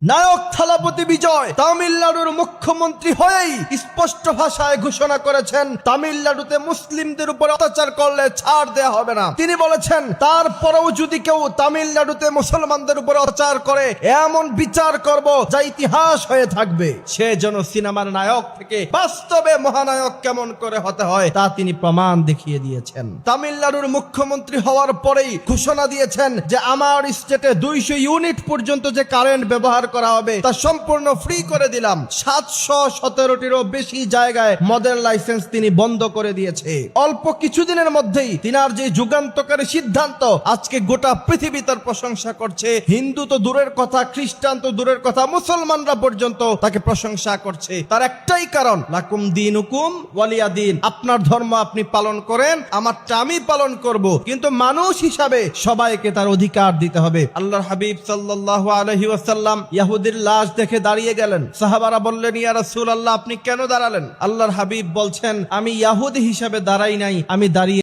নায়ক থালাপতি বিজয় তামিলনাড়ুর মুখ্যমন্ত্রী হয়েই স্পষ্ট ভাষায় ঘোষণা করেছেন তামিলনাড়ুতে মুসলিমদের উপর অত্যাচার করলে ছাড় দেয়া হবে না। তিনি বলেছেন তারপরেও যদি কেউ তামিলনাড়ুতে মুসলমানদের উপর অত্যাচার করে এমন বিচার করব যা ইতিহাস হয়ে থাকবে। সে যেন সিনেমার নায়ক থেকে বাস্তবে মহানায়ক কেমন করে হতে হয় তা তিনি প্রমাণ দেখিয়ে দিয়েছেন। তামিলনাড়ুর মুখ্যমন্ত্রী হওয়ার পরেই ঘোষণা দিয়েছেন যে আমার স্টেটে 200 ইউনিট পর্যন্ত যে কারেন্ট ব্যবহার করা হবে তা সম্পূর্ণ ফ্রি করে দিলাম। 717টিরও বেশি জায়গায় মদের লাইসেন্স তিনি বন্ধ করে দিয়েছে। অল্প কিছুদিনের মধ্যেই তিনার যে যুগান্তকারী সিদ্ধান্ত আজকে গোটা পৃথিবী তার প্রশংসা করছে। হিন্দু তো দূরের কথা, খ্রিস্টান তো দূরের কথা, মুসলমানরা পর্যন্ত তাকে প্রশংসা করছে। তার একটাই কারণ, লাকুম দীনুকুম ওয়ালিয়া দিন। আপনার ধর্ম আপনি পালন করেন, আমারটা আমি পালন করব, কিন্তু মানুষ হিসাবে সবাইকে তার অধিকার দিতে হবে। আল্লাহর হাবিব সাল্লাল্লাহু আলাইহি ওয়াসাল্লাম ইহুদির লাশ দেখে দাঁড়িয়ে গেলেন। সাহাবারা বললেন, ইয়া রাসূলুল্লাহ, আপনি কেন দাঁড়ালেন? আল্লাহর হাবিব বলছেন, আমি ইহুদি হিসাবে দাঁড়াই নাই, আমি দাঁড়িয়ে